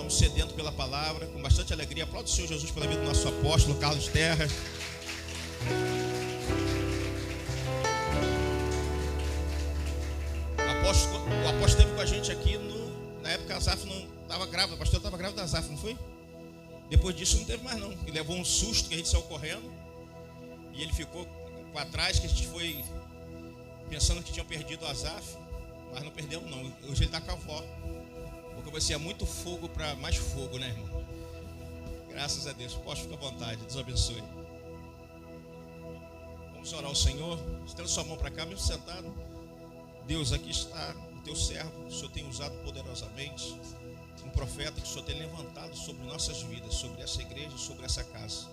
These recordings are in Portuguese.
estamos sedentos pela palavra, com bastante alegria. Aplaude o Senhor Jesus pela vida do nosso apóstolo Carlos Terra. O apóstolo esteve com a gente aqui na época a Zaf não estava grávida, o pastor estava grávida da Zaf, não foi? Depois disso não teve mais não. Ele levou um susto que a gente saiu correndo e ele ficou para trás, que a gente foi pensando que tinha perdido a Zaf, mas não perdemos não. Hoje ele está com a avó, porque vai ser muito fogo para mais fogo, né, irmão? Graças a Deus. Posso ficar à vontade, Deus abençoe. Vamos orar ao Senhor, estenda sua mão para cá, mesmo sentado. Deus, aqui está o teu servo, o Senhor tem usado poderosamente, um profeta que o Senhor tem levantado sobre nossas vidas, sobre essa igreja, sobre essa casa.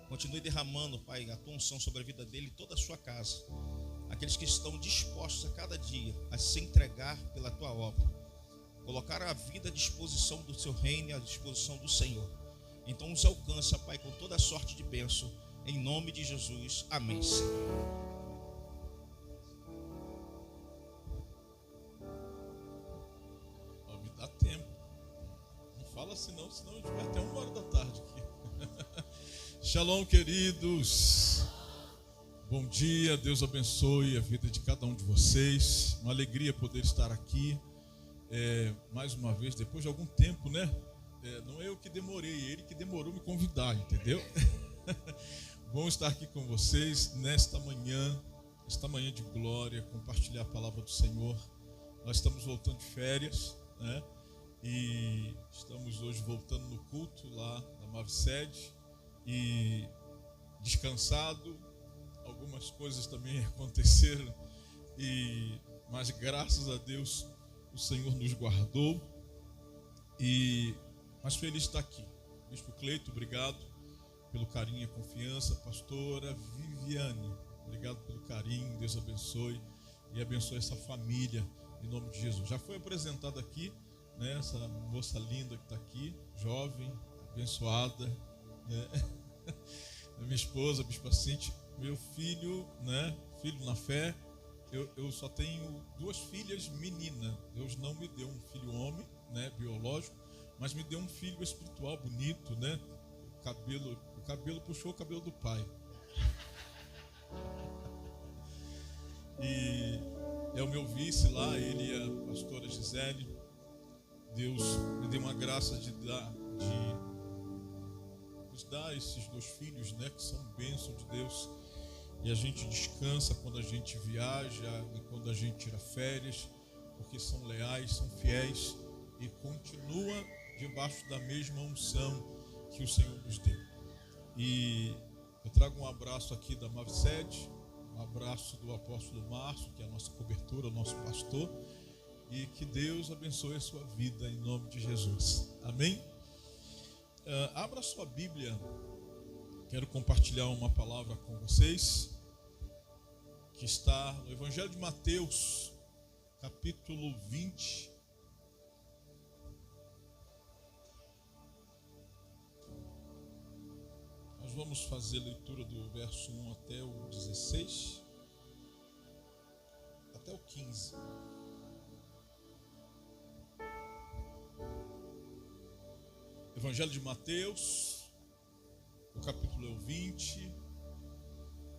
Continue derramando, Pai, a tua unção sobre a vida dele e toda a sua casa. Aqueles que estão dispostos a cada dia a se entregar pela tua obra, colocar a vida à disposição do seu reino e à disposição do Senhor. Então os alcança, Pai, com toda a sorte de bênção, em nome de Jesus. Amém, Senhor. Dá tempo. Não fala assim não, senão a gente vai até 1h da tarde aqui. Shalom, queridos. Bom dia, Deus abençoe a vida de cada um de vocês. Uma alegria poder estar aqui mais uma vez, depois de algum tempo, né? Não é eu que demorei, ele que demorou me convidar, entendeu? Bom estar aqui com vocês nesta manhã de glória, compartilhar a palavra do Senhor. Nós estamos voltando de férias, né? E estamos hoje voltando no culto lá na Mavsed e descansado. Algumas coisas também aconteceram, mas graças a Deus o Senhor nos guardou. Mas feliz de estar aqui. Bispo Cleito, obrigado pelo carinho e confiança. Pastora Viviane, obrigado pelo carinho. Deus abençoe e abençoe essa família em nome de Jesus. Já foi apresentada aqui, né, essa moça linda que está aqui, jovem, abençoada, né? Minha esposa, a Bispa Cinti, meu filho, né, filho na fé. Eu só tenho 2 filhas meninas. Deus não me deu um filho homem, né, biológico, mas me deu um filho espiritual bonito, né? O cabelo puxou o cabelo do pai. E é o meu vice lá, ele e a pastora Gisele. Deus me deu uma graça de nos dar esses 2 filhos, né, que são bênção de Deus. E a gente descansa quando a gente viaja e quando a gente tira férias, porque são leais, são fiéis e continua debaixo da mesma unção que o Senhor nos deu. E eu trago um abraço aqui da Mavsed, um abraço do apóstolo Márcio, que é a nossa cobertura, o nosso pastor. E que Deus abençoe a sua vida em nome de Jesus. Amém? Abra sua Bíblia. Quero compartilhar uma palavra com vocês que está no Evangelho de Mateus, capítulo 20. Nós vamos fazer leitura do verso 1 até o 16, até o 15. Evangelho de Mateus, o capítulo é o 20.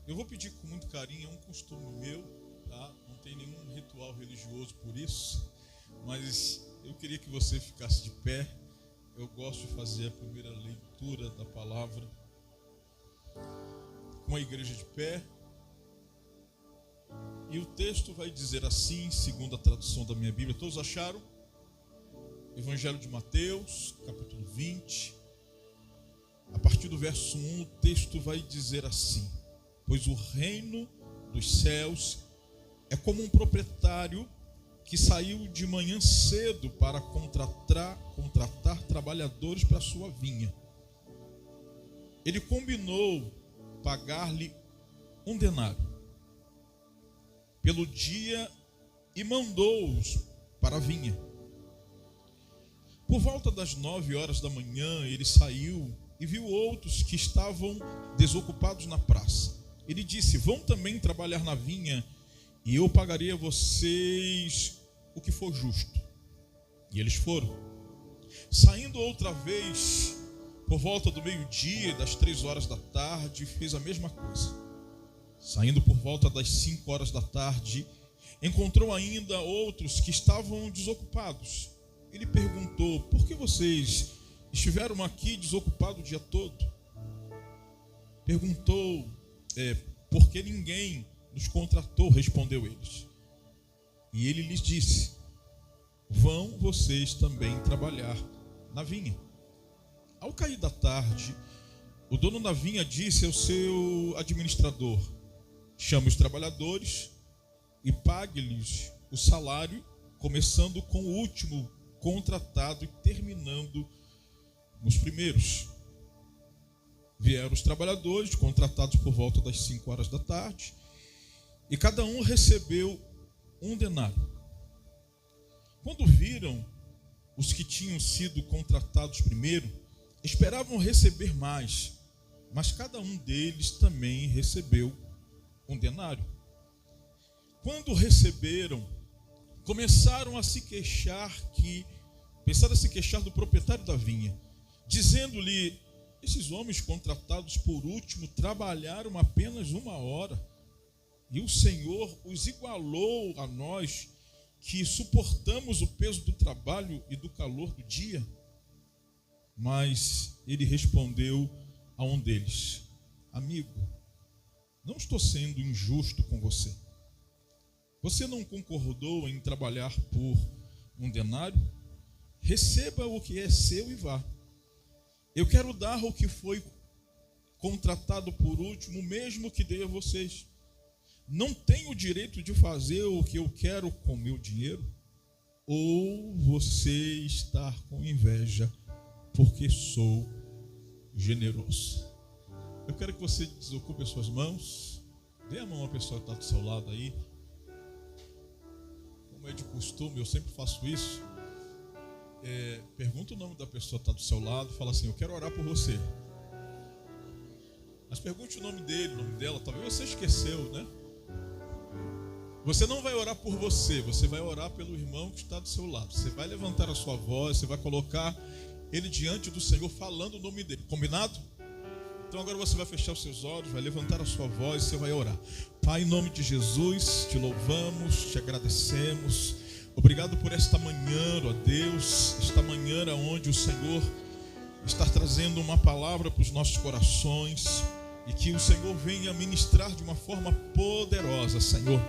Eu vou pedir com muito carinho, é um costume meu, tá? Não tem nenhum ritual religioso por isso, mas eu queria que você ficasse de pé. Eu gosto de fazer a primeira leitura da palavra com a igreja de pé. E o texto vai dizer assim, segundo a tradução da minha Bíblia. Todos acharam? Evangelho de Mateus, capítulo 20, a partir do verso 1, o texto vai dizer assim: pois o reino dos céus é como um proprietário que saiu de manhã cedo para contratar trabalhadores para a sua vinha. Ele combinou pagar-lhe 1 denário pelo dia e mandou-os para a vinha. Por volta das 9h da manhã, ele saiu e viu outros que estavam desocupados na praça. Ele disse: vão também trabalhar na vinha, e eu pagarei a vocês o que for justo. E eles foram. Saindo outra vez, por volta do meio-dia, das 3 horas da tarde, fez a mesma coisa. Saindo por volta das 5 horas da tarde, encontrou ainda outros que estavam desocupados. Ele perguntou: por que vocês estiveram aqui desocupados o dia todo? Perguntou: por que ninguém nos contratou? Respondeu eles. E ele lhes disse: vão vocês também trabalhar na vinha. Ao cair da tarde, o dono da vinha disse ao seu administrador: chame os trabalhadores e pague-lhes o salário, começando com o último contratado e terminando nos primeiros. Vieram os trabalhadores, contratados por volta das 5 horas da tarde, e cada um recebeu 1 denário. Quando viram os que tinham sido contratados primeiro, esperavam receber mais, mas cada um deles também recebeu 1 denário. Quando receberam, começaram a se queixar do proprietário da vinha, dizendo-lhe: esses homens contratados por último trabalharam apenas 1 hora, e o Senhor os igualou a nós, que suportamos o peso do trabalho e do calor do dia. Mas ele respondeu a um deles: amigo, não estou sendo injusto com você. Você não concordou em trabalhar por 1 denário? Receba o que é seu e vá. Eu quero dar o que foi contratado por último, mesmo que dê a vocês. Não tenho o direito de fazer o que eu quero com meu dinheiro? Ou você está com inveja porque sou generoso? Eu quero que você desocupe as suas mãos. Dê a mão à pessoa que está do seu lado aí. Como é de costume, eu sempre faço isso. Pergunta o nome da pessoa que está do seu lado. Fala assim: eu quero orar por você. Mas pergunte o nome dele, o nome dela. Talvez você esqueceu, né? Você não vai orar por você, você vai orar pelo irmão que está do seu lado. Você vai levantar a sua voz, você vai colocar ele diante do Senhor falando o nome dele. Combinado? Então agora você vai fechar os seus olhos, vai levantar a sua voz e você vai orar. Pai, em nome de Jesus, te louvamos, te agradecemos. Obrigado por esta manhã, ó Deus, esta manhã onde o Senhor está trazendo uma palavra para os nossos corações e que o Senhor venha ministrar de uma forma poderosa, Senhor.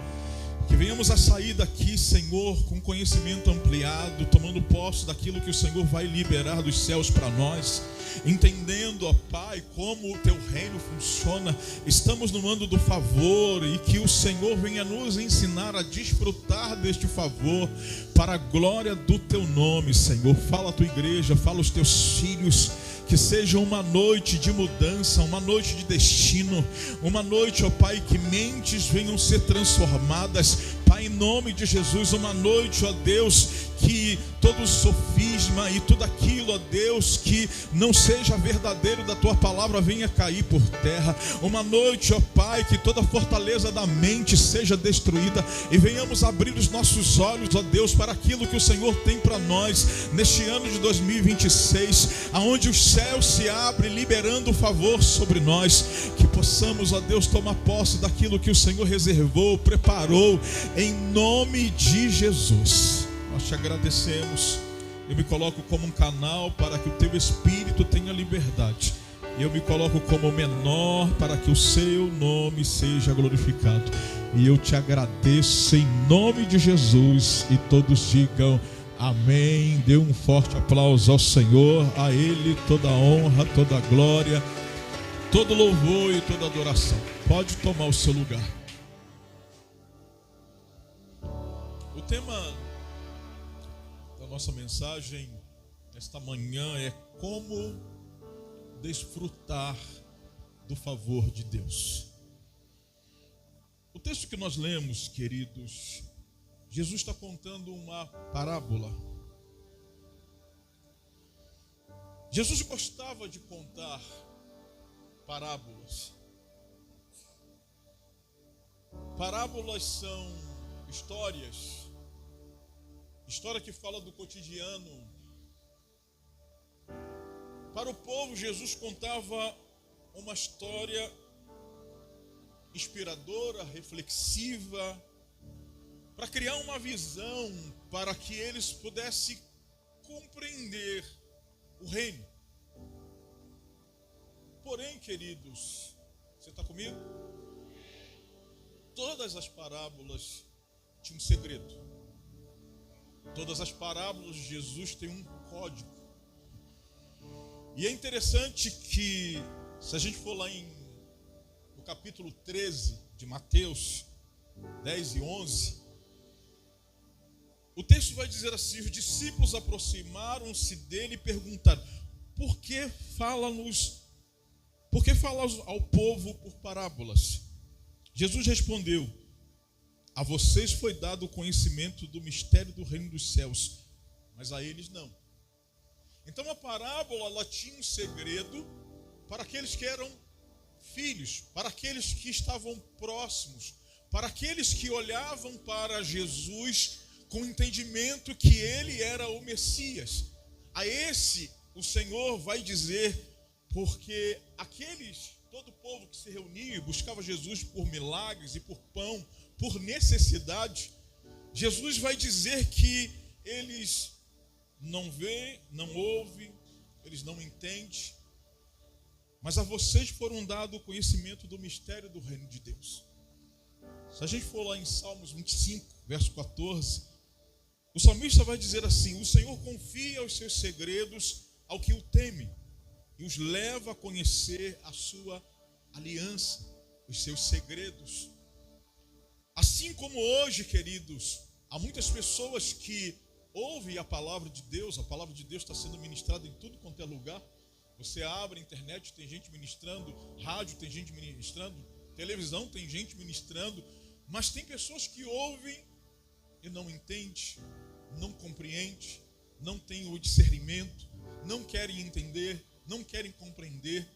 Que venhamos a sair daqui, Senhor, com conhecimento ampliado, tomando posse daquilo que o Senhor vai liberar dos céus para nós, entendendo, ó Pai, como o Teu reino funciona. Estamos no mundo do favor e que o Senhor venha nos ensinar a desfrutar deste favor para a glória do Teu nome, Senhor. Fala a Tua igreja, fala os Teus filhos. Que seja uma noite de mudança, uma noite de destino, uma noite, ó Pai, que mentes venham ser transformadas, Pai, em nome de Jesus. Uma noite, ó Deus, que todo sofisma e tudo aquilo, ó Deus, que não seja verdadeiro da Tua palavra venha cair por terra. Uma noite, ó Pai, que toda fortaleza da mente seja destruída e venhamos abrir os nossos olhos, ó Deus, para aquilo que o Senhor tem para nós neste ano de 2026, aonde os céus se abrem liberando o favor sobre nós, que possamos, ó Deus, tomar posse daquilo que o Senhor reservou, preparou, em nome de Jesus. Nós te agradecemos. Eu me coloco como um canal para que o Teu Espírito tenha liberdade. Eu me coloco como menor para que o Seu nome seja glorificado. E eu te agradeço em nome de Jesus. E todos digam amém. Dê um forte aplauso ao Senhor. A Ele toda a honra, toda a glória, todo louvor e toda adoração. Pode tomar o seu lugar. O tema da nossa mensagem esta manhã é como desfrutar do favor de Deus. O texto que nós lemos, queridos, Jesus está contando uma parábola. Jesus gostava de contar parábolas. Parábolas são história que fala do cotidiano Para o povo, Jesus contava uma história inspiradora, reflexiva, para criar uma visão para que eles pudessem compreender o reino. Porém, queridos, você está comigo? Todas as parábolas tinham um segredo. Todas as parábolas de Jesus têm um código. E é interessante que, se a gente for lá no capítulo 13 de Mateus 10 e 11, o texto vai dizer assim: os discípulos aproximaram-se dele e perguntaram: por que falas ao povo por parábolas? Jesus respondeu: a vocês foi dado o conhecimento do mistério do reino dos céus, mas a eles não. Então a parábola, ela tinha um segredo para aqueles que eram filhos, para aqueles que estavam próximos, para aqueles que olhavam para Jesus com o entendimento que ele era o Messias. A esse o Senhor vai dizer, porque todo o povo que se reunia e buscava Jesus por milagres e por pão, por necessidade, Jesus vai dizer que eles não veem, não ouvem, eles não entendem, mas a vocês foram dado o conhecimento do mistério do reino de Deus. Se a gente for lá em Salmos 25, verso 14, o salmista vai dizer assim: o Senhor confia os seus segredos ao que o teme e os leva a conhecer a sua aliança, os seus segredos. Assim como hoje, queridos, há muitas pessoas que ouvem a palavra de Deus está sendo ministrada em tudo quanto é lugar. Você abre a internet, tem gente ministrando, rádio tem gente ministrando, televisão tem gente ministrando, mas tem pessoas que ouvem e não entendem, não compreendem, não têm o discernimento, não querem entender, não querem compreender,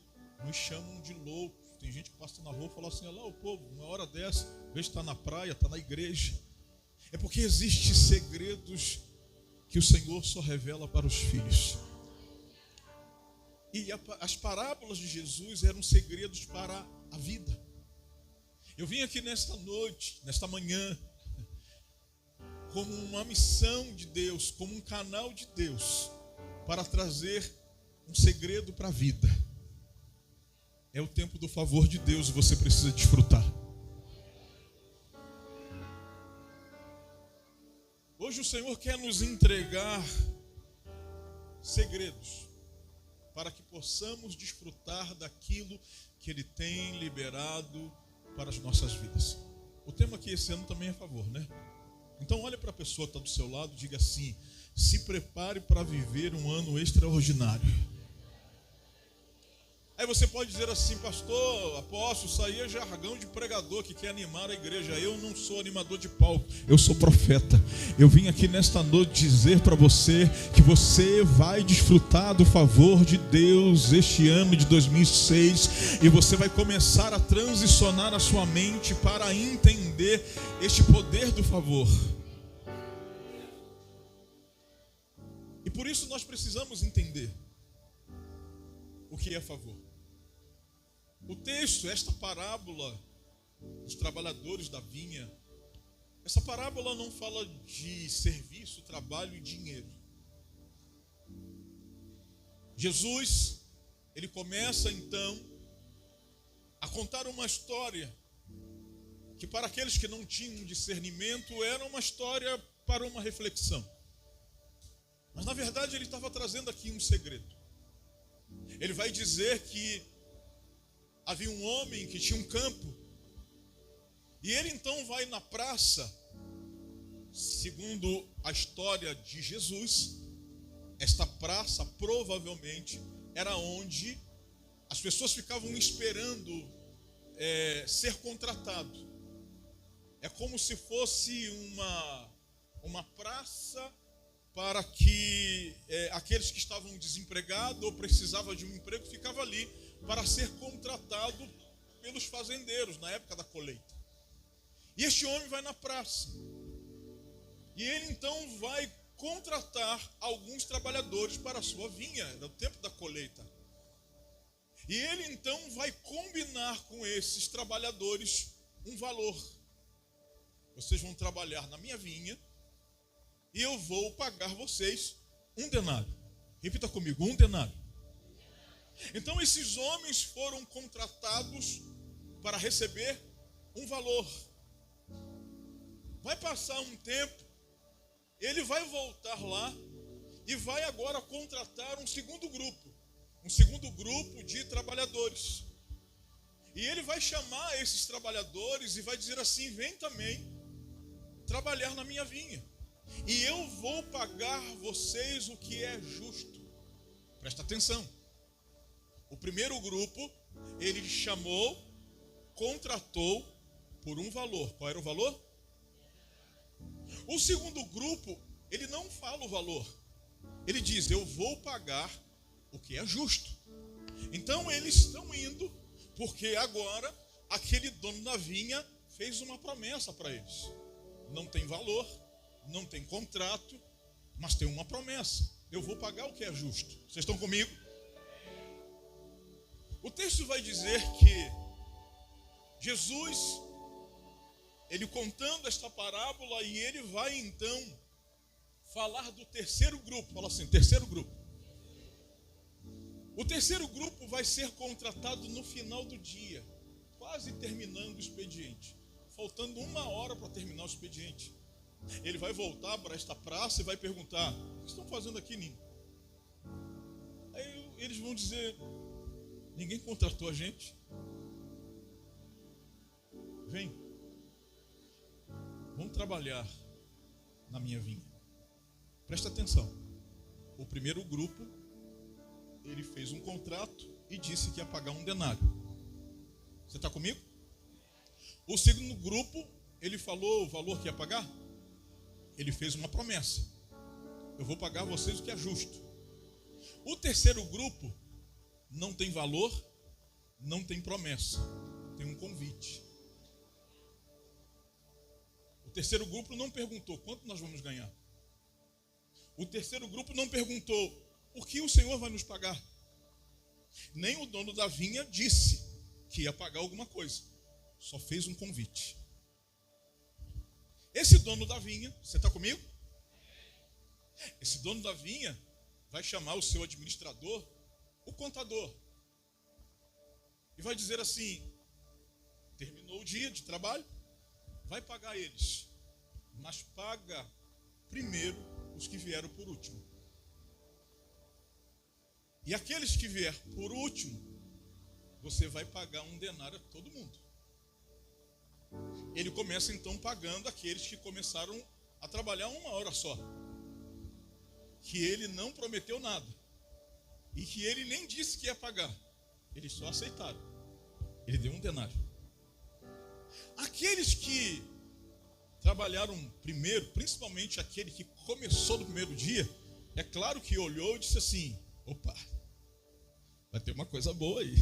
nos chamam de loucos. Tem gente que passa na rua e fala assim: olha lá o povo, uma hora dessa, vê se está na praia, está na igreja. É porque existem segredos que o Senhor só revela para os filhos. E as parábolas de Jesus eram segredos para a vida. Eu vim aqui nesta noite, nesta manhã, como uma missão de Deus, como um canal de Deus, para trazer um segredo para a vida. É o tempo do favor de Deus e você precisa desfrutar. Hoje o Senhor quer nos entregar segredos para que possamos desfrutar daquilo que Ele tem liberado para as nossas vidas. O tema aqui esse ano também é favor, né? Então olha para a pessoa que está do seu lado e diga assim: se prepare para viver um ano extraordinário. Aí você pode dizer assim: pastor, apóstolo, isso aí é jargão de pregador que quer animar a igreja. Eu não sou animador de palco, eu sou profeta. Eu vim aqui nesta noite dizer para você que você vai desfrutar do favor de Deus este ano de 2006, e você vai começar a transicionar a sua mente para entender este poder do favor. E por isso nós precisamos entender o que é favor. O texto, esta parábola dos trabalhadores da vinha, essa parábola não fala de serviço, trabalho e dinheiro. Jesus, ele começa então a contar uma história que para aqueles que não tinham discernimento era uma história para uma reflexão. Mas na verdade ele estava trazendo aqui um segredo. Ele vai dizer que havia um homem que tinha um campo, e ele então vai na praça. Segundo a história de Jesus, esta praça provavelmente era onde as pessoas ficavam esperando ser contratado. É como se fosse uma praça para que aqueles que estavam desempregados ou precisavam de um emprego ficavam ali para ser contratado pelos fazendeiros na época da colheita. E este homem vai na praça, e ele então vai contratar alguns trabalhadores para a sua vinha, no tempo da colheita. E ele então vai combinar com esses trabalhadores um valor. Vocês vão trabalhar na minha vinha e eu vou pagar vocês um denário. Repita comigo, um denário. Então esses homens foram contratados para receber um valor. Vai passar um tempo, ele vai voltar lá e vai agora contratar um segundo grupo de trabalhadores. E ele vai chamar esses trabalhadores e vai dizer assim: vem também trabalhar na minha vinha, e eu vou pagar vocês o que é justo. Presta atenção. O primeiro grupo, ele chamou, contratou por um valor. Qual era o valor? O segundo grupo, ele não fala o valor. Ele diz: eu vou pagar o que é justo. Então eles estão indo, porque agora aquele dono da vinha fez uma promessa para eles. Não tem valor, não tem contrato, mas tem uma promessa: eu vou pagar o que é justo. Vocês estão comigo? O texto vai dizer que Jesus, ele contando esta parábola, e ele vai então falar do terceiro grupo. Fala assim, terceiro grupo. O terceiro grupo vai ser contratado no final do dia, quase terminando o expediente, faltando 1 hora para terminar o expediente. Ele vai voltar para esta praça e vai perguntar: o que estão fazendo aqui, Ninho? Aí eles vão dizer: ninguém contratou a gente. Vem, vamos trabalhar na minha vinha. Presta atenção. O primeiro grupo, ele fez um contrato e disse que ia pagar um denário. Você está comigo? O segundo grupo, ele falou o valor que ia pagar. Ele fez uma promessa: eu vou pagar vocês o que é justo. O terceiro grupo não tem valor, não tem promessa, tem um convite. O terceiro grupo não perguntou quanto nós vamos ganhar. O terceiro grupo não perguntou o que o Senhor vai nos pagar. Nem o dono da vinha disse que ia pagar alguma coisa. Só fez um convite. Esse dono da vinha, você está comigo? Esse dono da vinha vai chamar o seu administrador, o contador, e vai dizer assim: terminou o dia de trabalho, vai pagar eles, mas paga primeiro os que vieram por último. E aqueles que vier por último, você vai pagar um denário a todo mundo. Ele começa então pagando aqueles que começaram a trabalhar 1 hora só, que ele não prometeu nada e que ele nem disse que ia pagar. Eles só aceitaram. Ele deu um denário. Aqueles que trabalharam primeiro, principalmente aquele que começou no primeiro dia, é claro que olhou e disse assim: opa, vai ter uma coisa boa aí.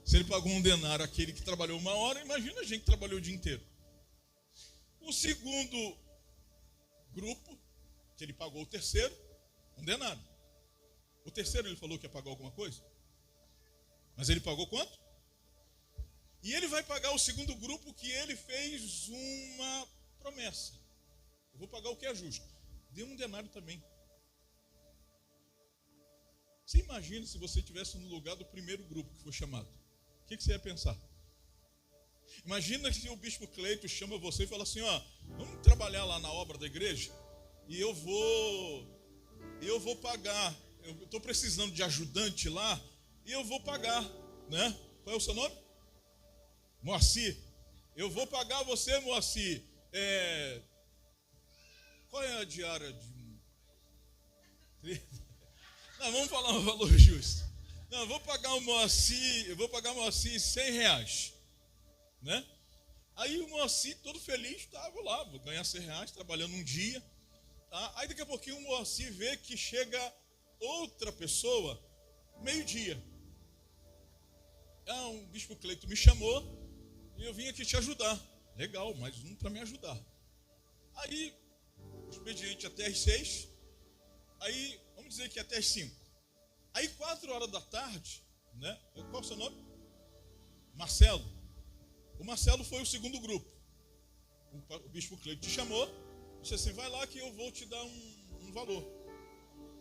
Se ele pagou um denário àquele que trabalhou 1 hora, imagina a gente que trabalhou o dia inteiro. O segundo grupo, que ele pagou o terceiro, um denário. O terceiro ele falou que ia pagar alguma coisa, mas ele pagou quanto? E ele vai pagar o segundo grupo, que ele fez uma promessa: eu vou pagar o que é justo. Deu um denário também. Você imagina se você estivesse no lugar do primeiro grupo que foi chamado. O que você ia pensar? Imagina se o bispo Cleito chama você e fala assim: ó, vamos trabalhar lá na obra da igreja e eu vou pagar. Eu estou precisando de ajudante lá e eu vou pagar, né? Qual é o seu nome? Moacir. Eu vou pagar você, Moacir. Qual é a diária de... Não, vamos falar um valor justo. Não, eu vou pagar o Moacir R$100, né? Aí o Moacir, todo feliz, estava lá, vou ganhar R$100 trabalhando um dia. Tá? Aí daqui a pouquinho o Moacir vê que chega outra pessoa, meio-dia. Um bispo Cleito me chamou e eu vim aqui te ajudar. Legal, mais um para me ajudar. Aí expediente até às 6. Aí, vamos dizer que até às 5. Aí, 4 horas da tarde, né? Qual é o seu nome? Marcelo. O Marcelo foi o segundo grupo. O bispo Cleito te chamou, disse assim, vai lá que eu vou te dar um valor.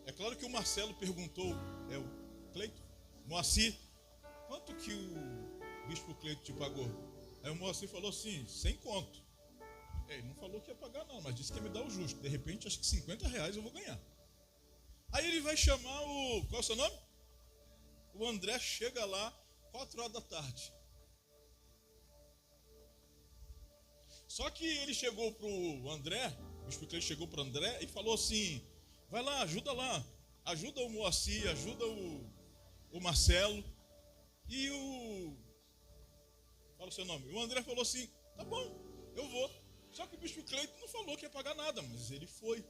É claro que o Marcelo perguntou, o Cleito, Moacir, quanto que o bispo Cleito te pagou? Aí o Moacir falou assim, 100 conto. Ele não falou que ia pagar não, mas disse que ia me dar o justo. De repente, acho que 50 reais eu vou ganhar. Aí ele vai chamar qual é o seu nome? O André chega lá, 4 horas da tarde. Só que ele chegou para o André, o bispo Cleito chegou para o André e falou assim, vai lá, ajuda o Moacir, ajuda o Marcelo e fala o seu nome. O André falou assim, tá bom, eu vou. Só que o bispo Cleito não falou que ia pagar nada, mas ele foi.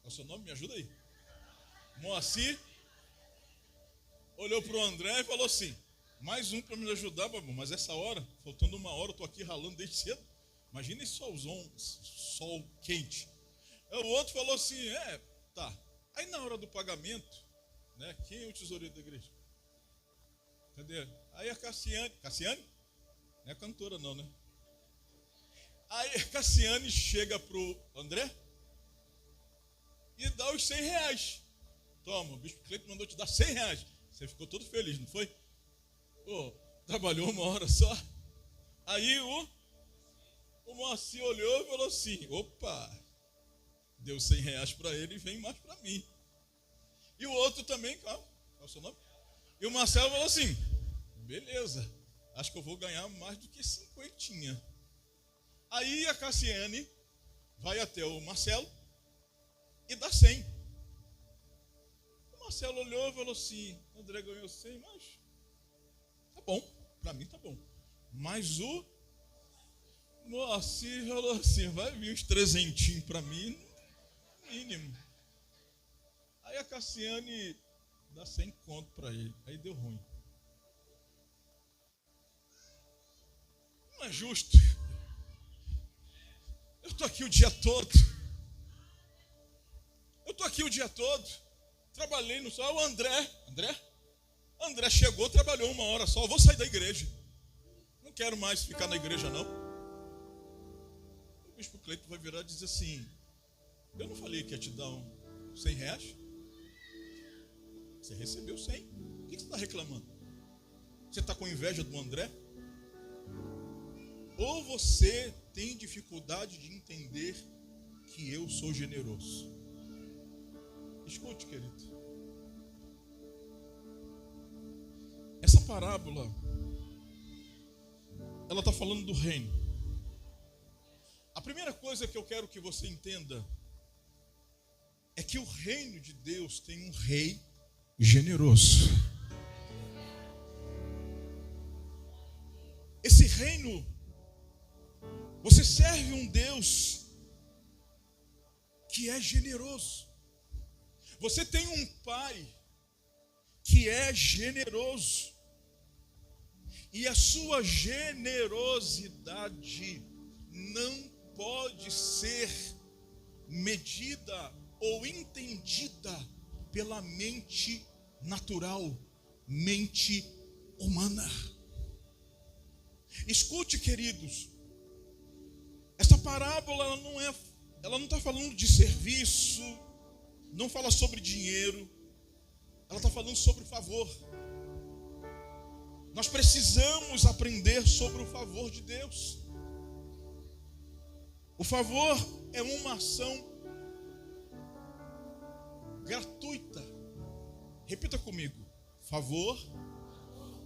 Qual é o seu nome? Me ajuda aí. Moacir olhou para o André e falou assim, mais um para me ajudar, mas essa hora, faltando 1 hora, eu estou aqui ralando desde cedo. Imagina esse sol quente. O outro falou assim, tá. Aí na hora do pagamento, né? Quem é o tesoureiro da igreja? Cadê? Aí a Cassiane? Não é cantora não, né? Aí a Cassiane chega pro André e dá os 100 reais. Toma, o bispo Cleito mandou te dar 100 reais. Você ficou todo feliz, não foi? Pô, trabalhou 1 hora só. Aí o Moacir olhou e falou assim, opa, deu 100 reais para ele e vem mais para mim. E o outro também, qual é o seu nome? E o Marcelo falou assim, beleza, acho que eu vou ganhar mais do que 50. Aí a Cassiane vai até o Marcelo e dá 100. O Marcelo olhou e falou assim, André ganhou 100, mas tá bom, para mim tá bom. Mas o Moacir falou assim, vai vir uns 300 para mim, no mínimo. Aí a Cassiane dá 100 conto para ele, aí deu ruim. Não é justo. Eu estou aqui o dia todo. Trabalhei no sol. O André chegou, trabalhou 1 hora só. Eu vou sair da igreja. Não quero mais ficar na igreja, não. O bispo Cleito vai virar e dizer assim, eu não falei que ia te dar 100 reais? Você recebeu 100. O que você está reclamando? Você está com inveja do André? Ou você tem dificuldade de entender que eu sou generoso? Escute, querido. Essa parábola, ela está falando do reino. A primeira coisa que eu quero que você entenda é que o reino de Deus tem um rei generoso. Esse reino, você serve um Deus que é generoso. Você tem um Pai que é generoso. E a sua generosidade não pode ser medida ou entendida pela mente natural, mente humana. Escute, queridos, essa parábola ela não está falando de serviço, não fala sobre dinheiro, ela está falando sobre o favor. Nós precisamos aprender sobre o favor de Deus. O favor é uma ação gratuita. Repita comigo. Favor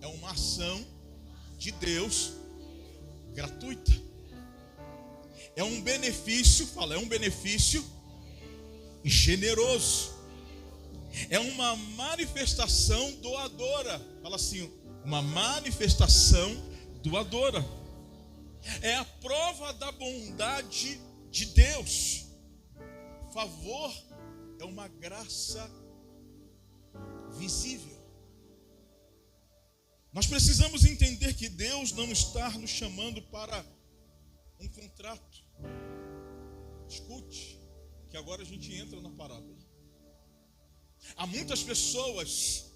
é uma ação de Deus gratuita. É um benefício, é um benefício generoso. É uma manifestação doadora. Fala assim, uma manifestação doadora. É a prova da bondade de Deus. Favor é uma graça visível. Nós precisamos entender que Deus não está nos chamando para um contrato. Escute, que agora a gente entra na parábola. Há muitas pessoas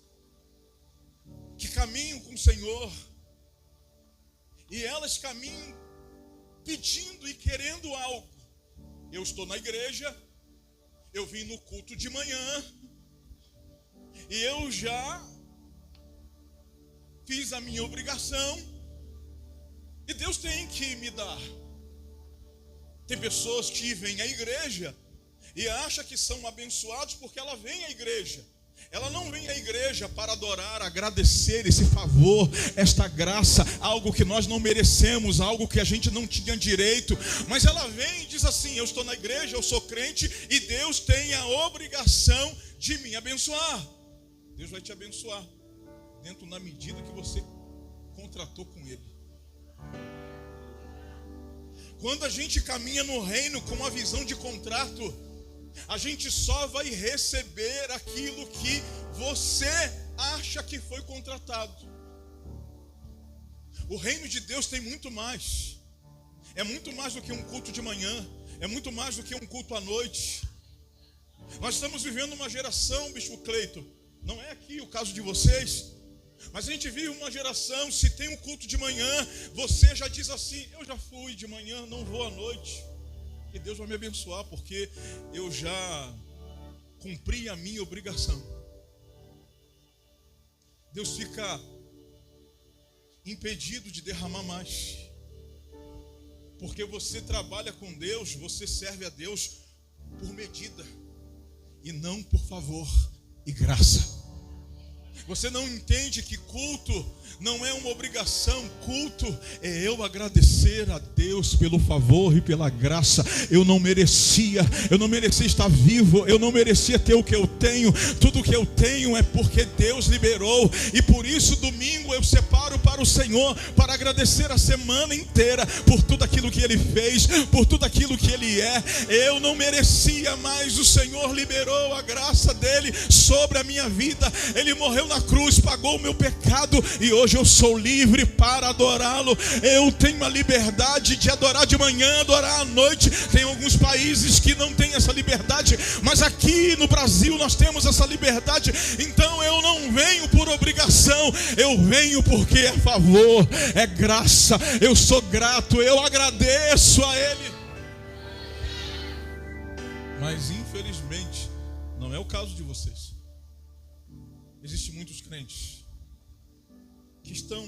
que caminham com o Senhor e elas caminham pedindo e querendo algo. Eu estou na igreja, eu vim no culto de manhã e eu já fiz a minha obrigação e Deus tem que me dar. Tem pessoas que vêm à igreja e acham que são abençoados porque ela vem à igreja. Ela não vem à igreja para adorar, agradecer esse favor, esta graça, algo que nós não merecemos, algo que a gente não tinha direito. Mas ela vem e diz assim: eu estou na igreja, eu sou crente e Deus tem a obrigação de me abençoar. Deus vai te abençoar dentro da medida que você contratou com Ele. Quando a gente caminha no reino com uma visão de contrato, a gente só vai receber aquilo que você acha que foi contratado. O reino de Deus tem muito mais. É muito mais do que um culto de manhã. É muito mais do que um culto à noite. Nós estamos vivendo uma geração, Bispo Cleito, não é aqui o caso de vocês, mas a gente vive uma geração, se tem um culto de manhã, você já diz assim: eu já fui de manhã, não vou à noite. E Deus vai me abençoar, porque eu já cumpri a minha obrigação. Deus fica impedido de derramar mais, porque você trabalha com Deus, você serve a Deus por medida, e não por favor e graça. Você não entende que culto não é uma obrigação. Culto é eu agradecer a Deus pelo favor e pela graça. Eu não merecia estar vivo, eu não merecia ter o que eu tenho. Tudo que eu tenho é porque Deus liberou. E por isso domingo eu separo para o Senhor, para agradecer a semana inteira por tudo aquilo que Ele fez, por tudo aquilo que Ele é. Eu não merecia, mas o Senhor liberou a graça dEle sobre a minha vida. Ele morreu na cruz, pagou o meu pecado, e hoje eu sou livre para adorá-lo. Eu tenho a liberdade de adorar de manhã, adorar à noite. Tem alguns países que não têm essa liberdade, mas aqui no Brasil nós temos essa liberdade. Então eu não venho por obrigação, eu venho porque é favor, é graça. Eu sou grato, eu agradeço a Ele. Mas infelizmente não é o caso de vocês. Existem muitos crentes que estão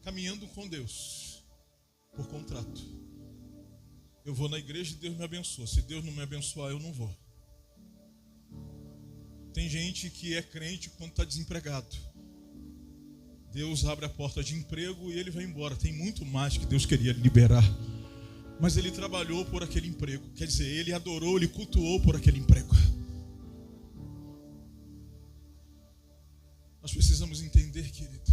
caminhando com Deus por contrato. Eu vou na igreja e Deus me abençoa. Se Deus não me abençoar, eu não vou. Tem gente que é crente quando está desempregado. Deus abre a porta de emprego e ele vai embora. Tem muito mais que Deus queria liberar, mas ele trabalhou por aquele emprego. Quer dizer, ele adorou, ele cultuou por aquele emprego. Nós precisamos entender, querido,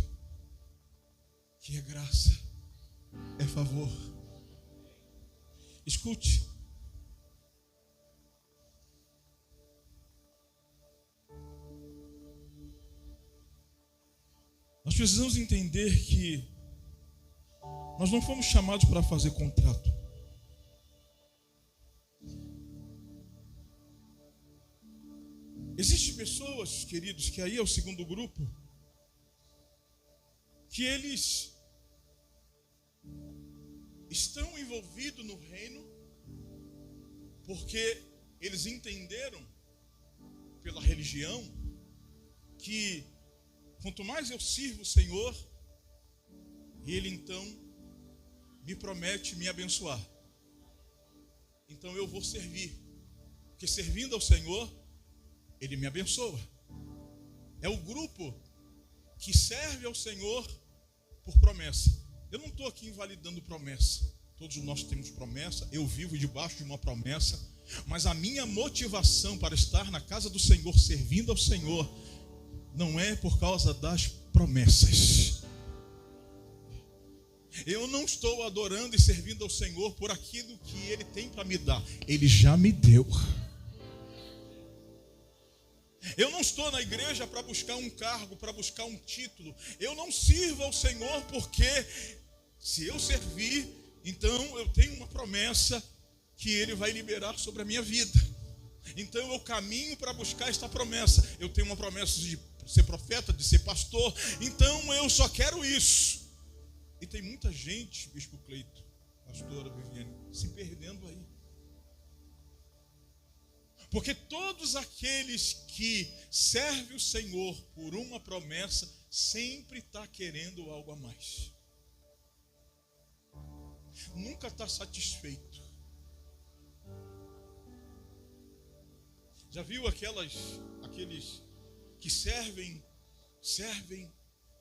que é graça, é favor. Escute. Nós precisamos entender que nós não fomos chamados para fazer contrato. Existem pessoas, queridos, que aí é o segundo grupo, que eles estão envolvidos no reino porque eles entenderam pela religião que quanto mais eu sirvo o Senhor, Ele então me promete me abençoar. Então eu vou servir, porque servindo ao Senhor, Ele me abençoa. É o grupo que serve ao Senhor por promessa. Eu não estou aqui invalidando promessa. Todos nós temos promessa. Eu vivo debaixo de uma promessa. Mas a minha motivação para estar na casa do Senhor, servindo ao Senhor, não é por causa das promessas. Eu não estou adorando e servindo ao Senhor por aquilo que Ele tem para me dar. Ele já me deu. Eu não estou na igreja para buscar um cargo, para buscar um título. Eu não sirvo ao Senhor porque se eu servir, então eu tenho uma promessa que Ele vai liberar sobre a minha vida. Então eu caminho para buscar esta promessa. Eu tenho uma promessa de ser profeta, de ser pastor. Então eu só quero isso. E tem muita gente, Bispo Cleito, pastora Viviane, se perdendo aí. Porque todos aqueles que servem o Senhor por uma promessa, sempre está querendo algo a mais. Nunca está satisfeito. Já viu aqueles que servem,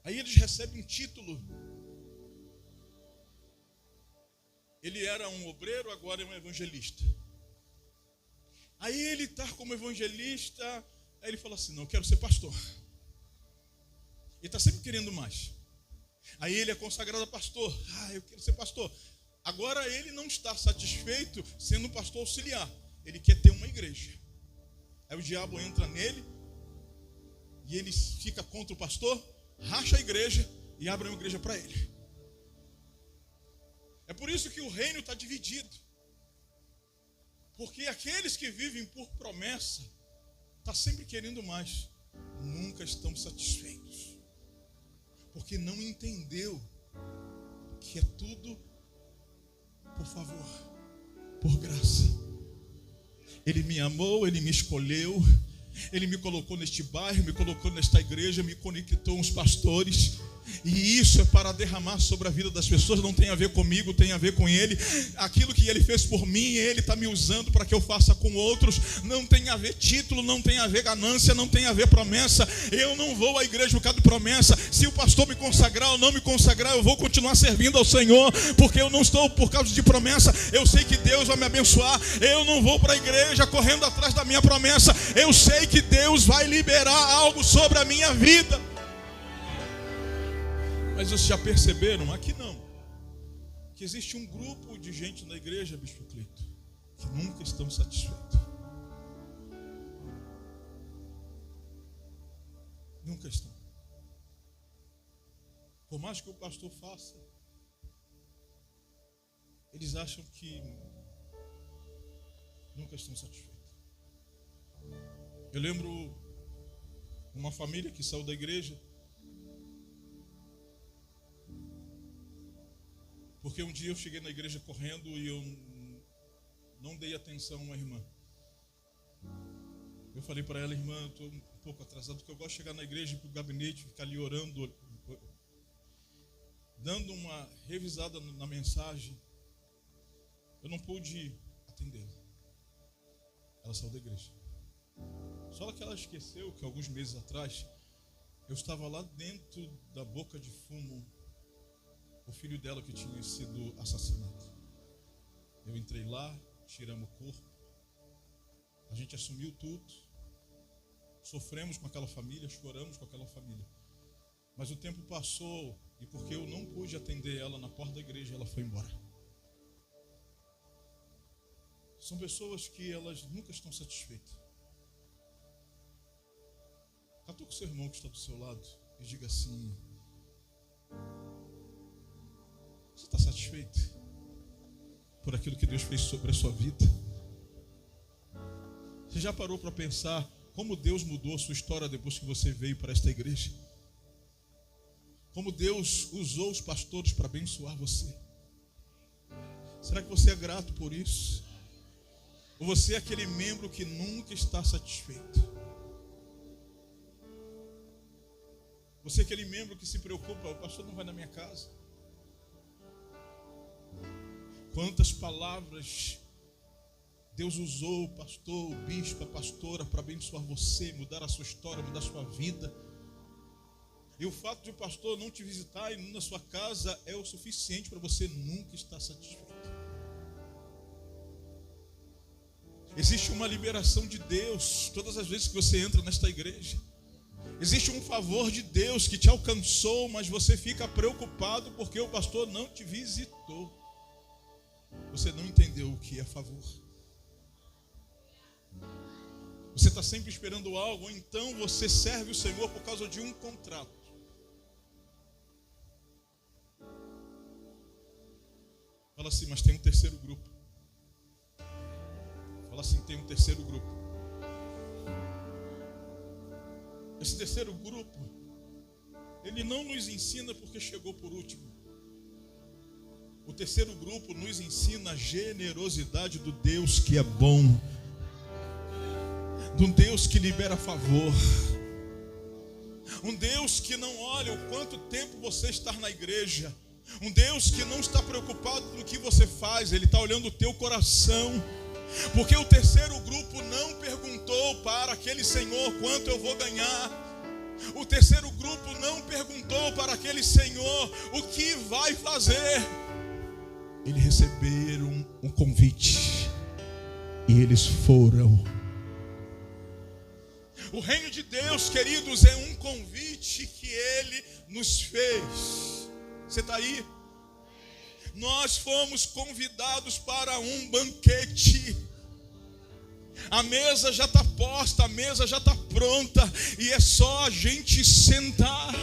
aí eles recebem um título. Ele era um obreiro, agora é um evangelista. Aí ele está como evangelista, aí ele fala assim, não, eu quero ser pastor. Ele está sempre querendo mais. Aí ele é consagrado a pastor, eu quero ser pastor. Agora ele não está satisfeito sendo um pastor auxiliar, ele quer ter uma igreja. Aí o diabo entra nele, e ele fica contra o pastor, racha a igreja e abre uma igreja para ele. É por isso que o reino está dividido. Porque aqueles que vivem por promessa, estão sempre querendo mais, nunca estão satisfeitos. Porque não entendeu que é tudo por favor, por graça. Ele me amou, Ele me escolheu, Ele me colocou neste bairro, me colocou nesta igreja, me conectou uns pastores. E isso é para derramar sobre a vida das pessoas. Não tem a ver comigo, tem a ver com Ele. Aquilo que Ele fez por mim, Ele está me usando para que eu faça com outros. Não tem a ver título, não tem a ver ganância, não tem a ver promessa. Eu não vou à igreja por causa de promessa. Se o pastor me consagrar ou não me consagrar, eu vou continuar servindo ao Senhor, porque eu não estou por causa de promessa. Eu sei que Deus vai me abençoar. Eu não vou para a igreja correndo atrás da minha promessa. Eu sei que Deus vai liberar algo sobre a minha vida. Mas vocês já perceberam? Aqui não. Que existe um grupo de gente na igreja, Bispo Cleito, que nunca estão satisfeitos. Nunca estão. Por mais que o pastor faça, eles acham que nunca estão satisfeitos. Eu lembro uma família que saiu da igreja, porque um dia eu cheguei na igreja correndo e eu não dei atenção a uma irmã. Eu falei para ela, irmã, eu estou um pouco atrasado, porque eu gosto de chegar na igreja, ir para o gabinete, ficar ali orando, dando uma revisada na mensagem. Eu não pude atendê-la. Ela saiu da igreja. Só que ela esqueceu que alguns meses atrás, eu estava lá dentro da boca de fumo, o filho dela que tinha sido assassinado. Eu entrei lá, tiramos o corpo, a gente assumiu tudo, sofremos com aquela família, choramos com aquela família. Mas o tempo passou e porque eu não pude atender ela na porta da igreja, ela foi embora. São pessoas que elas nunca estão satisfeitas. Catuca o seu irmão que está do seu lado e diga assim: você está satisfeito por aquilo que Deus fez sobre a sua vida? Você já parou para pensar como Deus mudou a sua história depois que você veio para esta igreja? Como Deus usou os pastores para abençoar você? Será que você é grato por isso? Ou você é aquele membro que nunca está satisfeito? Você é aquele membro que se preocupa, o pastor não vai na minha casa. Quantas palavras Deus usou o pastor, o bispo, a pastora para abençoar você, mudar a sua história, mudar a sua vida. E o fato de o pastor não te visitar e não na sua casa é o suficiente para você nunca estar satisfeito. Existe uma liberação de Deus todas as vezes que você entra nesta igreja. Existe um favor de Deus que te alcançou, mas você fica preocupado porque o pastor não te visitou. Você não entendeu o que é favor. Você está sempre esperando algo, ou então você serve o Senhor por causa de um contrato. Fala assim, mas tem um terceiro grupo. Fala assim, tem um terceiro grupo. Esse terceiro grupo, ele não nos ensina porque chegou por último. O terceiro grupo nos ensina a generosidade do Deus que é bom, de um Deus que libera favor, um Deus que não olha o quanto tempo você está na igreja, um Deus que não está preocupado no que você faz, Ele está olhando o teu coração. Porque o terceiro grupo não perguntou para aquele senhor quanto eu vou ganhar. O terceiro grupo não perguntou para aquele senhor o que vai fazer. Eles receberam um convite e eles foram. O reino de Deus, queridos, é um convite que Ele nos fez. Você está aí? Nós fomos convidados para um banquete. A mesa já está posta, a mesa já está pronta, e é só a gente sentar.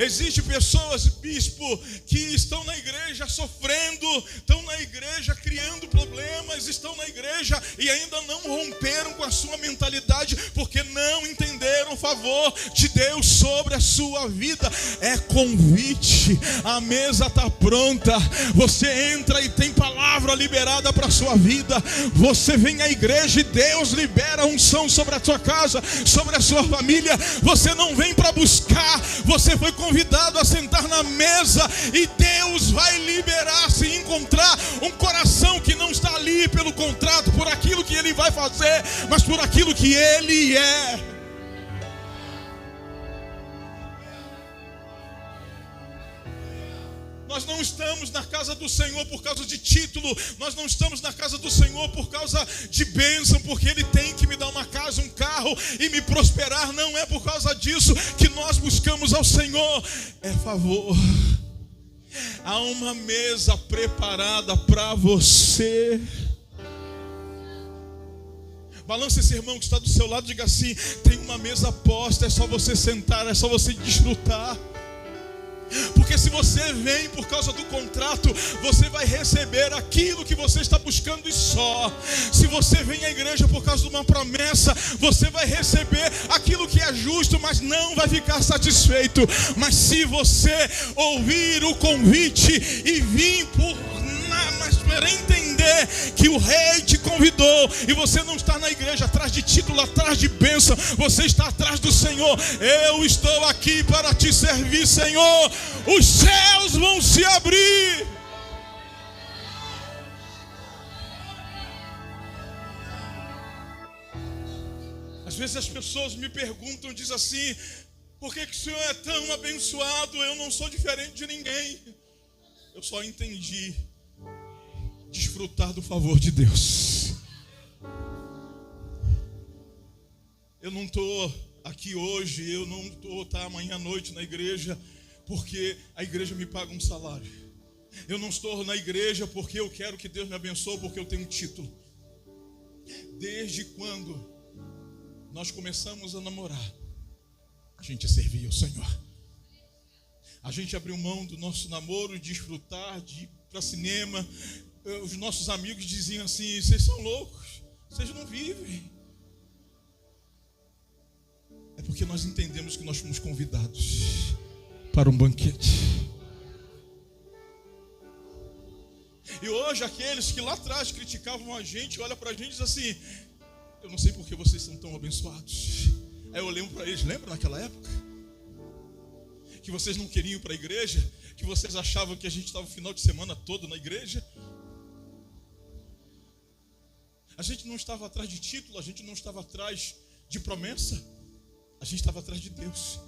Existem pessoas, bispo, que estão na igreja sofrendo, estão na igreja criando problemas, estão na igreja e ainda não romperam com a sua mentalidade, porque não entenderam o favor de Deus sobre a sua vida. É convite, a mesa está pronta, você entra e tem palavra liberada para a sua vida. Você vem à igreja e Deus libera a unção sobre a sua casa, sobre a sua família. Você não vem para buscar, você foi convidado a sentar na mesa, e Deus vai liberar, se encontrar um coração que não está ali pelo contrato, por aquilo que Ele vai fazer, mas por aquilo que Ele é. Nós não estamos na casa do Senhor por causa de título. Nós não estamos na casa do Senhor por causa de bênção, porque Ele tem que me dar uma casa, um carro e me prosperar. Não é por causa disso que nós buscamos ao Senhor. É favor. Há uma mesa preparada para você. Balança esse irmão que está do seu lado e diga assim: tem uma mesa posta, é só você sentar, é só você desfrutar. Porque se você vem por causa do contrato, você vai receber aquilo que você está buscando e só. Se você vem à igreja por causa de uma promessa, você vai receber aquilo que é justo, mas não vai ficar satisfeito. Mas se você ouvir o convite e vir para entender que o rei te convidou, e você não está na igreja atrás de título, atrás de bênção, você está atrás do Senhor. Eu estou aqui para te servir, Senhor. Os céus vão se abrir. Às vezes as pessoas me perguntam, dizem assim: por que o Senhor é tão abençoado? Eu não sou diferente de ninguém. Eu só entendi desfrutar do favor de Deus. Eu não estou aqui hoje, eu não estou amanhã à noite na igreja porque a igreja me paga um salário. Eu não estou na igreja porque eu quero que Deus me abençoe, porque eu tenho um título. Desde quando nós começamos a namorar, a gente servia ao Senhor. A gente abriu mão do nosso namoro, de desfrutar, de ir para cinema. Os nossos amigos diziam assim: vocês são loucos, vocês não vivem. É porque nós entendemos que nós fomos convidados para um banquete. E hoje aqueles que lá atrás criticavam a gente, olham para a gente e dizem assim: eu não sei por que vocês são tão abençoados. Aí eu lembro para eles: lembra naquela época? Que vocês não queriam ir para a igreja? Que vocês achavam que a gente estava o final de semana todo na igreja? A gente não estava atrás de título, a gente não estava atrás de promessa, a gente estava atrás de Deus.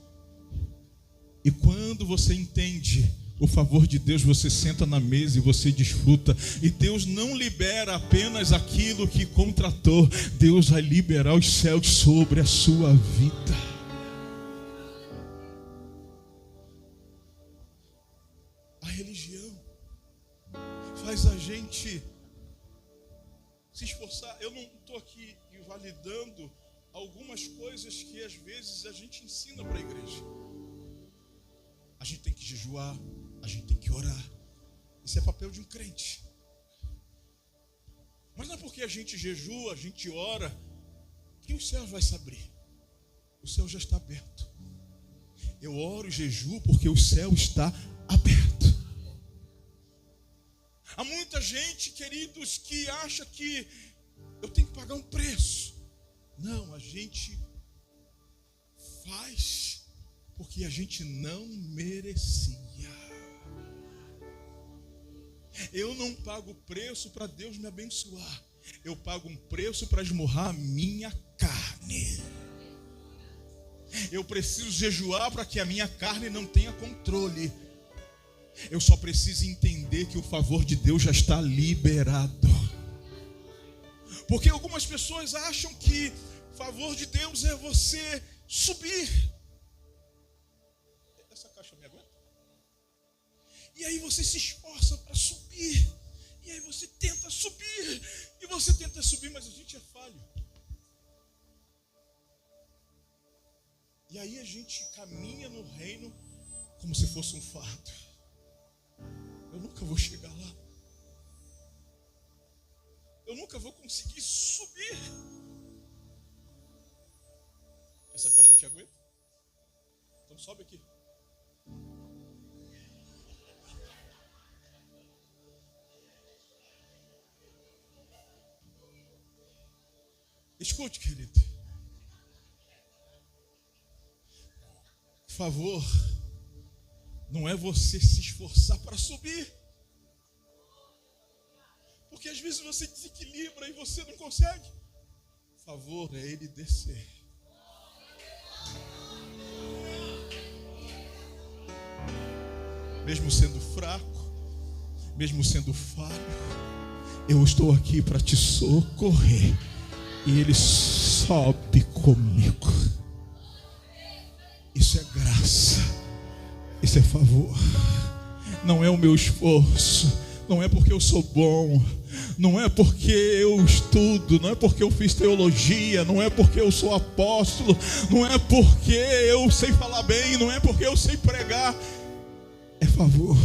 E quando você entende o favor de Deus, você senta na mesa e você desfruta. E Deus não libera apenas aquilo que contratou, Deus vai liberar os céus sobre a sua vida. A religião faz a gente se esforçar. Eu não estou aqui invalidando algumas coisas que às vezes a gente ensina para a igreja. A gente tem que jejuar, a gente tem que orar. Isso é papel de um crente. Mas não é porque a gente jejua, a gente ora, que o céu vai se abrir. O céu já está aberto. Eu oro e jejuo porque o céu está aberto. Há muita gente, queridos, que acha que eu tenho que pagar um preço. Não, a gente faz porque a gente não merecia. Eu não pago preço para Deus me abençoar. Eu pago um preço para esmurrar a minha carne. Eu preciso jejuar para que a minha carne não tenha controle. Eu só preciso entender que o favor de Deus já está liberado. Porque algumas pessoas acham que o favor de Deus é você subir. Essa caixa me aguenta? E aí você se esforça para subir. E aí você tenta subir. E você tenta subir, mas a gente é falho. E aí a gente caminha no reino como se fosse um fardo. Eu nunca vou chegar lá. Eu nunca vou conseguir subir. Essa caixa te aguenta? Então sobe aqui. Escute, querido. Por favor, não é você se esforçar para subir. Porque às vezes você desequilibra e você não consegue. Por favor, é Ele descer. Mesmo sendo fraco, mesmo sendo falho, eu estou aqui para te socorrer. E Ele sobe comigo. Isso é graça. Isso é favor. Não é o meu esforço. Não é porque eu sou bom. Não é porque eu estudo. Não é porque eu fiz teologia. Não é porque eu sou apóstolo. Não é porque eu sei falar bem. Não é porque eu sei pregar. É favor.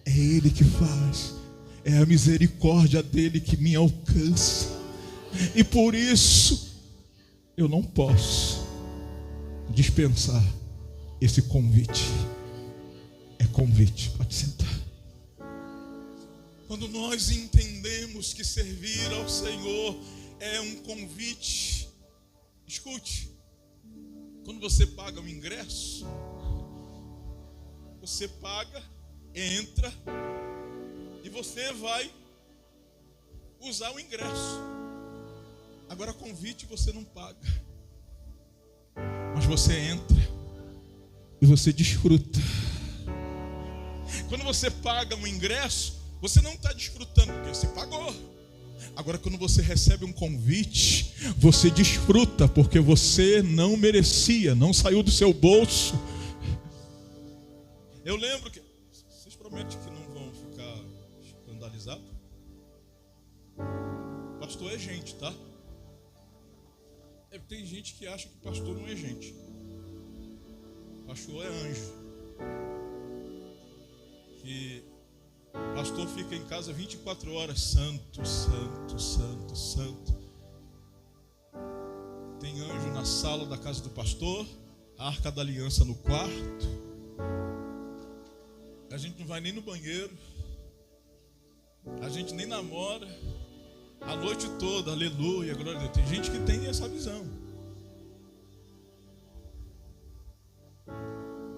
É Ele que faz. É a misericórdia dele que me alcança. E por isso eu não posso dispensar esse convite. É convite, pode sentar. Quando nós entendemos que servir ao Senhor é um convite, escute, quando você paga o ingresso, você paga, entra e você vai usar o ingresso. Agora convite você não paga, mas você entra e você desfruta. Quando você paga um ingresso, você não está desfrutando porque você pagou. Agora quando você recebe um convite, você desfruta porque você não merecia, não saiu do seu bolso. Eu lembro que... Vocês prometem que não vão ficar escandalizados? Pastor é gente, tá? Tem gente que acha que pastor não é gente. Pastor é anjo. Que pastor fica em casa 24 horas, santo, santo, santo, santo. Tem anjo na sala da casa do pastor, a arca da aliança no quarto. A gente não vai nem no banheiro. A gente nem namora. A noite toda, aleluia, glória a Deus. Tem gente que tem essa visão.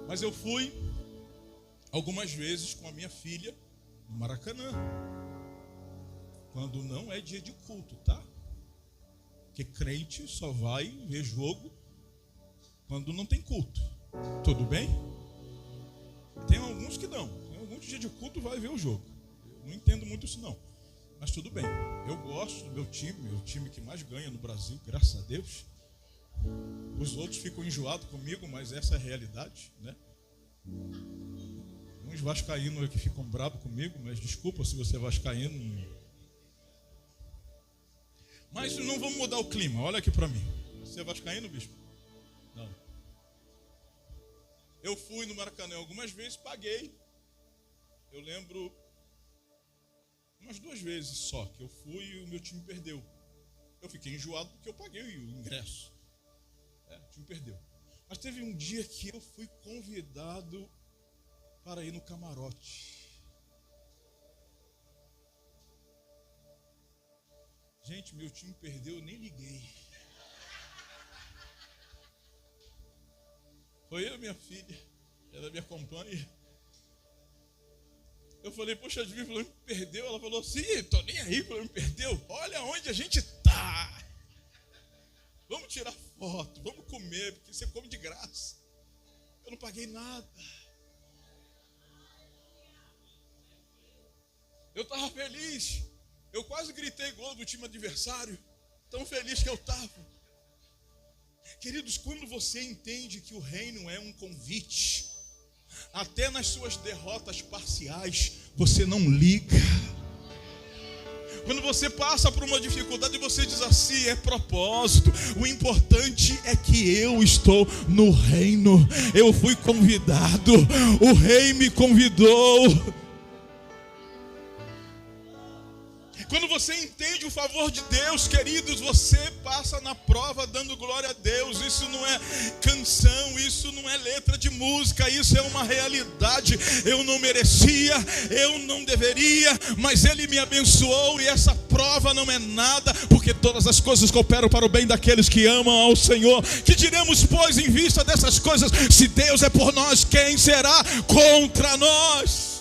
Mas eu fui algumas vezes com a minha filha no Maracanã, quando não é dia de culto, tá? Porque crente só vai ver jogo quando não tem culto. Tudo bem? Tem alguns que não. Tem alguns dia de culto vai ver o jogo. Eu não entendo muito isso não. Mas tudo bem. Eu gosto do meu time que mais ganha no Brasil, graças a Deus. Os outros ficam enjoados comigo, mas essa é a realidade, né? Uns vascaínos que ficam bravos comigo, mas desculpa se você é vascaíno. Mas não vamos mudar o clima, olha aqui para mim. Você é vascaíno, bispo? Não. Eu fui no Maracanã algumas vezes, paguei. Eu lembro umas 2 vezes só que eu fui e o meu time perdeu. Eu fiquei enjoado porque eu paguei o ingresso. O time perdeu. Mas teve um dia que eu fui convidado para ir no camarote. Gente, meu time perdeu, eu nem liguei. Foi eu e minha filha, ela me acompanha. Eu falei, poxa, a Divina falou, me perdeu. Ela falou assim, tô nem aí, falou, me perdeu. Olha onde a gente tá. Vamos tirar foto, vamos comer, porque você come de graça. Eu não paguei nada. Eu estava feliz. Eu quase gritei gol do time adversário. Tão feliz que eu estava. Queridos, quando você entende que o reino é um convite, até nas suas derrotas parciais, você não liga. Quando você passa por uma dificuldade, você diz assim, é propósito. O importante é que eu estou no reino. Eu fui convidado. O rei me convidou. Quando você entende o favor de Deus, queridos, você passa na prova dando glória a Deus. Isso não é canção, isso não é letra de música, isso é uma realidade. Eu não merecia, eu não deveria, mas Ele me abençoou e essa prova não é nada, porque todas as coisas cooperam para o bem daqueles que amam ao Senhor. Que diremos, pois, em vista dessas coisas? Se Deus é por nós, quem será contra nós?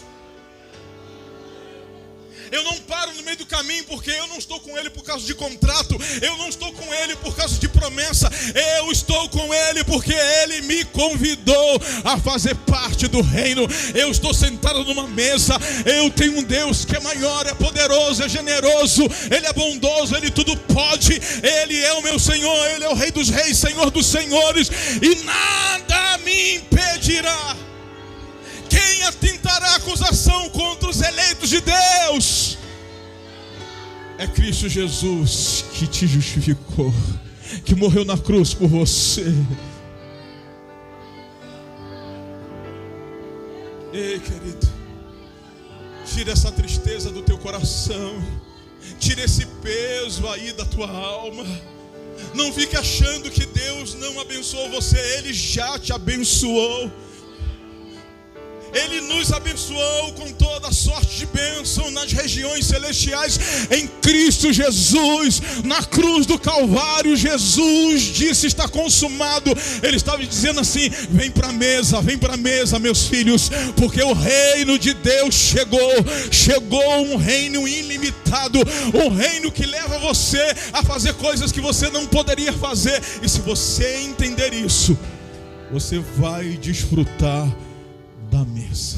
Eu não paro no meio do caminho porque eu não estou com Ele por causa de contrato. Eu não estou com Ele por causa de promessa. Eu estou com Ele porque Ele me convidou a fazer parte do reino. Eu estou sentado numa mesa. Eu tenho um Deus que é maior, é poderoso, é generoso. Ele é bondoso, Ele tudo pode. Ele é o meu Senhor, Ele é o Rei dos reis, Senhor dos senhores. E nada me impedirá. Quem atentará acusação contra os eleitos de Deus? É Cristo Jesus que te justificou, que morreu na cruz por você. Ei, querido, tira essa tristeza do teu coração, tira esse peso aí da tua alma. Não fique achando que Deus não abençoou você, Ele já te abençoou. Ele nos abençoou com toda sorte de bênção nas regiões celestiais em Cristo Jesus. Na cruz do Calvário, Jesus disse, está consumado. Ele estava dizendo assim, vem para a mesa, meus filhos, porque o reino de Deus chegou um reino ilimitado, um reino que leva você a fazer coisas que você não poderia fazer. E se você entender isso, você vai desfrutar da mesa.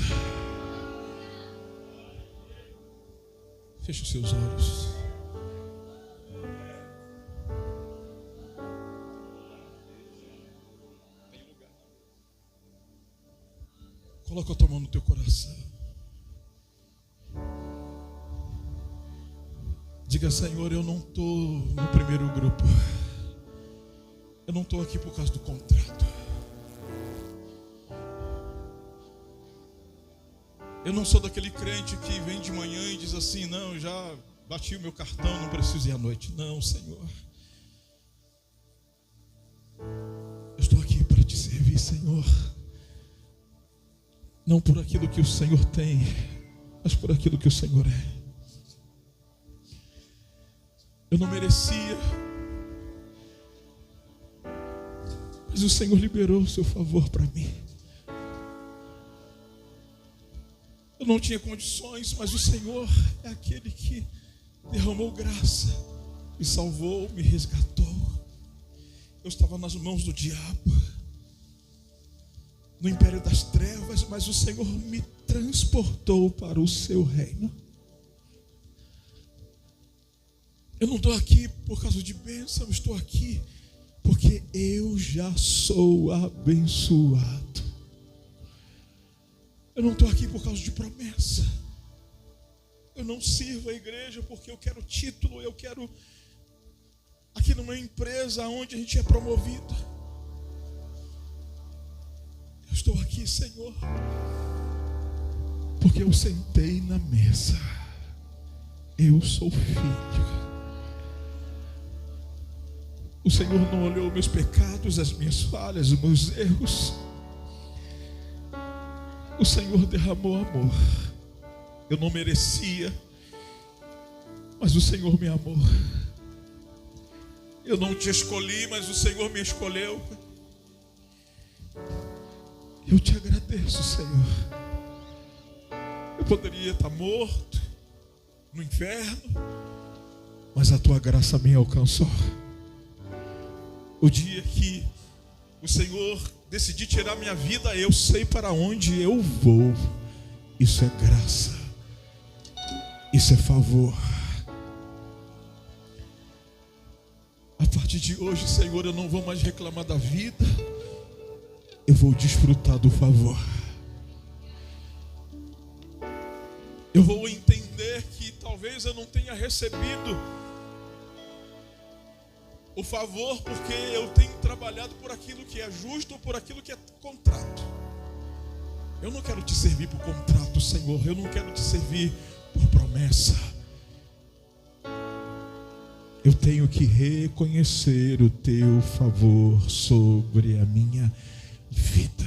Feche os seus olhos. Coloca a tua mão no teu coração. Diga, Senhor, eu não estou no primeiro grupo. Eu não estou aqui por causa do contrato. Eu não sou daquele crente que vem de manhã e diz assim, não, já bati o meu cartão, não preciso ir à noite. Não, Senhor. Eu estou aqui para te servir, Senhor. Não por aquilo que o Senhor tem, mas por aquilo que o Senhor é. Eu não merecia, mas o Senhor liberou o seu favor para mim. Eu não tinha condições, mas o Senhor é aquele que derramou graça, me salvou, me resgatou. Eu estava nas mãos do diabo, no império das trevas, mas o Senhor me transportou para o seu reino. Eu não estou aqui por causa de bênção, estou aqui porque eu já sou abençoado. Eu não estou aqui por causa de promessa. Eu não sirvo a igreja porque eu quero título, eu quero aqui numa empresa onde a gente é promovido. Eu estou aqui, Senhor, porque eu sentei na mesa. eu sou filho. O Senhor não olhou meus pecados, as minhas falhas, os meus erros. O Senhor derramou amor. Eu não merecia, mas o Senhor me amou. Eu não te escolhi, mas o Senhor me escolheu. Eu te agradeço, Senhor. Eu poderia estar morto no inferno, mas a tua graça me alcançou. O dia que o Senhor decidir tirar minha vida, eu sei para onde eu vou. Isso é graça. Isso é favor. A partir de hoje, Senhor, eu não vou mais reclamar da vida. Eu vou desfrutar do favor. Eu vou entender que talvez eu não tenha recebido o favor porque eu tenho trabalhado por aquilo que é justo ou por aquilo que é contrato. Eu não quero te servir por contrato, Senhor. Eu não quero te servir por promessa. Eu tenho que reconhecer o teu favor sobre a minha vida.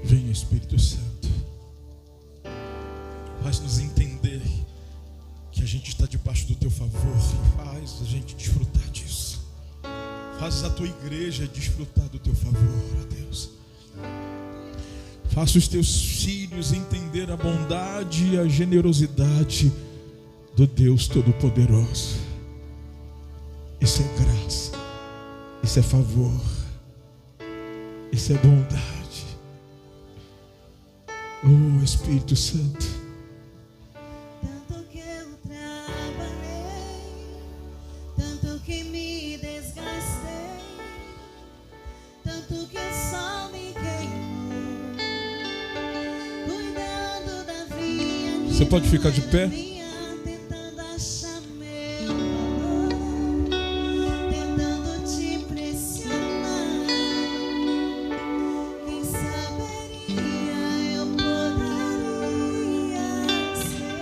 Venha, Espírito Santo, faz-nos entender que a gente está debaixo do teu favor e faz a gente desfrutar disso. Faz a tua igreja desfrutar do teu favor, ó Deus. Faça os teus filhos entender a bondade e a generosidade do Deus Todo-Poderoso. Isso é graça, isso é favor, isso é bondade. Oh, Espírito Santo. Tanto que eu trabalhei, tanto que me desgastei, tanto que o sol me queimou, cuidando da vinha. Você pode ficar de pé? Tentando achar meu valor, tentando te pressionar. Quem saberia eu poderia ser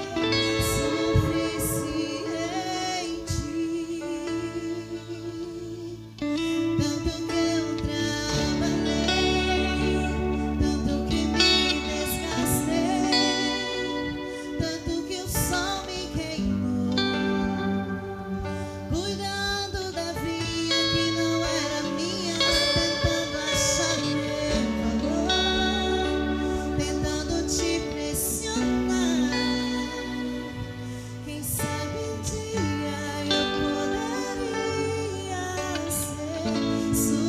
suficiente. Tanto que eu trabalhei, tanto que me desgastei, tanto que o sol me queimou, cuidando da vinha que não era minha, tentando achar meu valor, tentando te pressionar. Quem sabe um dia eu poderia ser suficiente.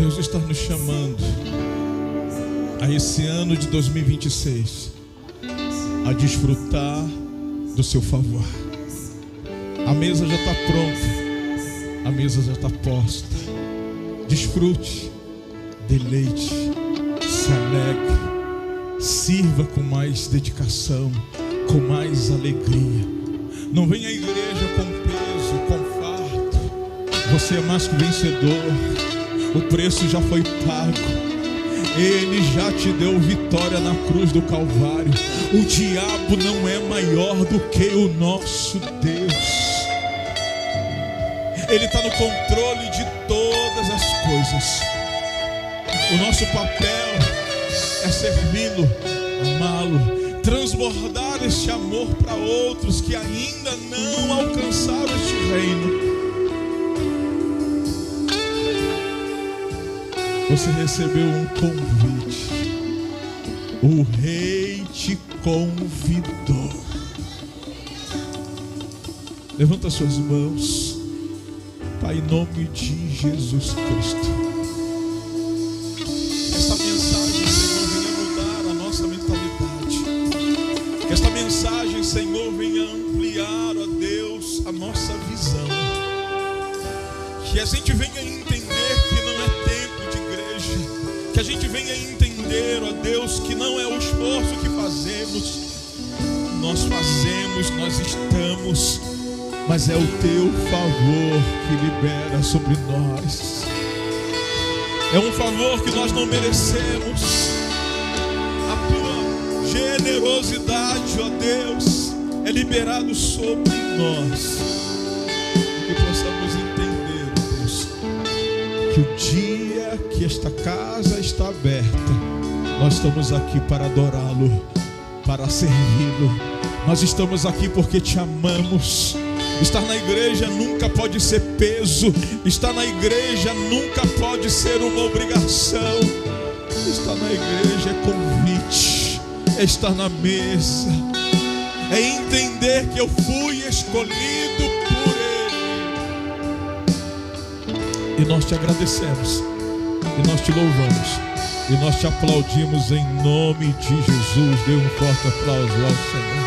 Deus está nos chamando a esse ano de 2026 a desfrutar do seu favor. A mesa já está pronta, a mesa já está posta. Desfrute, deleite, se alegre, sirva com mais dedicação, com mais alegria. Não venha à igreja com peso, com fardo. Você é mais que vencedor. O preço já foi pago. Ele já te deu vitória na cruz do Calvário. O diabo não é maior do que o nosso Deus. Ele está no controle de todas as coisas. O nosso papel é servi-lo, amá-lo, transbordar este amor para outros que ainda não alcançaram este reino. Você recebeu um convite. O Rei te convidou. Levanta suas mãos. Pai, em nome de Jesus Cristo. Esta mensagem, Senhor, venha mudar a nossa mentalidade. Que esta mensagem, Senhor, venha ampliar, ó Deus, a nossa visão. Que a gente venha entender que não é tempo de igreja. Que a gente venha entender, ó Deus, que não é o esforço que fazemos. Nós fazemos, nós estamos, mas é o teu favor que libera sobre nós. É um favor que nós não merecemos. A tua generosidade, ó Deus, é liberado sobre nós. Que possamos entender, Deus, que o dia que esta casa está aberta, nós estamos aqui para adorá-lo, para servi-lo. Nós estamos aqui porque te amamos. Estar na igreja nunca pode ser peso. Estar na igreja nunca pode ser uma obrigação. Estar na igreja é convite, é estar na mesa, é entender que eu fui escolhido por Ele. E nós te agradecemos, e nós te louvamos, e nós te aplaudimos em nome de Jesus. Dê um forte aplauso ao Senhor.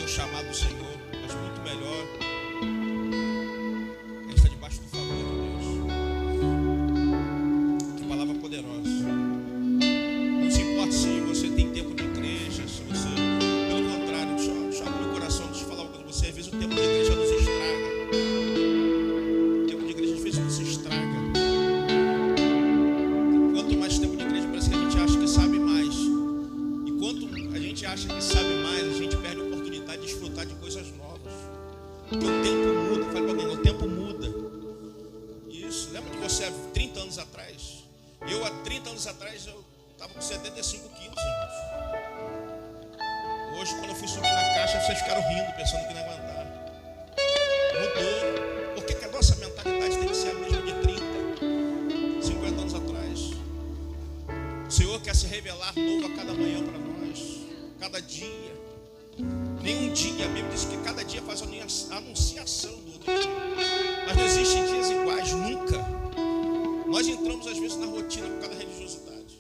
Chamado do Senhor, mas muito melhor é estar debaixo do favor de Deus. irmãos. Porque o tempo muda. Fale para alguém, o tempo muda. Isso. Lembra de você há 30 anos atrás? Eu, há 30 anos atrás, eu estava com 75 quilos, irmãos. Hoje, quando eu fui subir na caixa, vocês ficaram rindo, pensando que não ia aguentar. Mudou. Por que a nossa mentalidade tem que ser a mesma de 30, 50 anos atrás? O Senhor quer se revelar novo a cada manhã para nós, cada dia. Nenhum dia, a Bíblia diz que cada dia faz a anunciação do outro dia. Mas não existem dias iguais, nunca. Nós entramos às vezes na rotina por causa da religiosidade.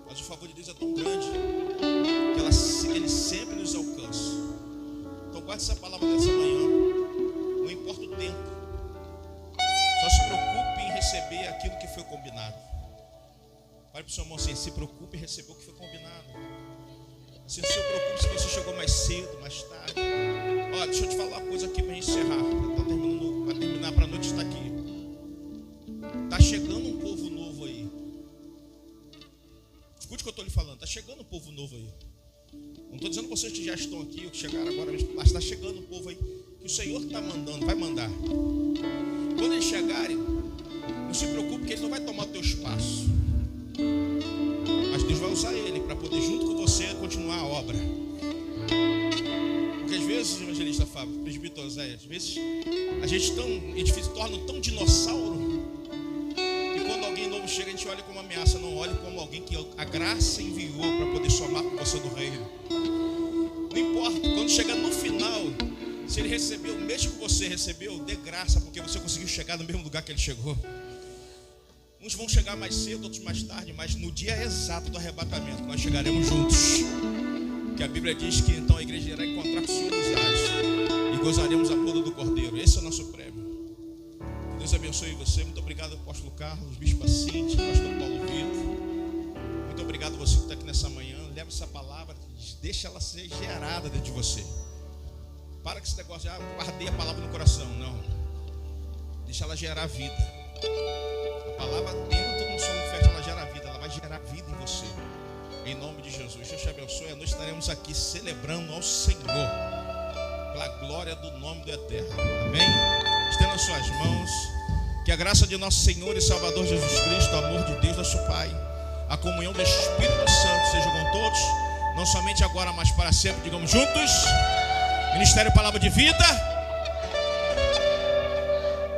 Mas o favor de Deus é tão grande que Ele sempre nos alcança. Então guarde essa palavra dessa manhã. Não importa o tempo. Só se preocupe em receber aquilo que foi combinado. Fale para o seu irmão assim, se preocupe em receber o que foi combinado. Assim, não se preocupe se você chegou mais cedo, mais tarde. Olha, deixa eu te falar uma coisa aqui para a gente encerrar. Para terminar para a noite estar aqui. Está chegando um povo novo aí. Escute o que eu estou lhe falando. Está chegando um povo novo aí. Não estou dizendo vocês que já estão aqui ou que chegaram agora mesmo, mas está chegando um povo aí que o Senhor está mandando, vai mandar. Quando eles chegarem, não se preocupe que Ele não vai tomar o teu espaço. Mas Deus vai usar Ele para poder junto com você continuar a obra. Porque às vezes, evangelista Fábio, presbítero Zé, às vezes a gente se torna tão dinossauro que quando alguém novo chega a gente olha como ameaça, não olha como alguém que a graça enviou para poder somar com você no reino. Não importa, quando chegar no final, se ele recebeu o mesmo que você recebeu, dê graça, porque você conseguiu chegar no mesmo lugar que ele chegou. Uns vão chegar mais cedo, outros mais tarde, mas no dia exato do arrebatamento nós chegaremos juntos. Que a Bíblia diz que então a igreja irá encontrar com o Senhor nos ares e gozaremos a boda do Cordeiro. Esse é o nosso prêmio. Que Deus abençoe você. Muito obrigado, apóstolo Carlos, bispo Cinti, pastor Paulo Vitor. Muito obrigado a você que está aqui nessa manhã. Leva essa palavra, deixa ela ser gerada dentro de você. Para com esse negócio de guardei a palavra no coração. Não. Deixa ela gerar vida. A palavra dentro do solo fértil, ela gera vida. Ela vai gerar vida em você. Em nome de Jesus. Deus te abençoe. À noite estaremos aqui celebrando ao Senhor. Pela glória do nome do Eterno. Amém? Estenda as suas mãos. Que a graça de nosso Senhor e Salvador Jesus Cristo, o amor de Deus, nosso Pai, a comunhão do Espírito Santo seja com todos. Não somente agora, mas para sempre. Digamos juntos. Ministério Palavra de Vida.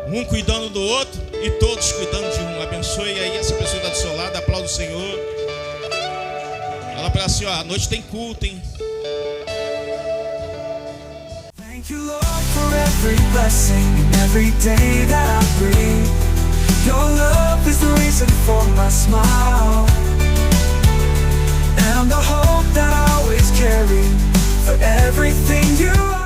Um cuidando do outro e todos cuidando de um. Abençoe aí essa pessoa que está do seu lado. Aplauda o Senhor. Fala para ela assim, ó, a noite tem culto, hein? Thank you, Lord, for every blessing and every day that I breathe. Your love is the reason for my smile and the hope that I always carry for everything you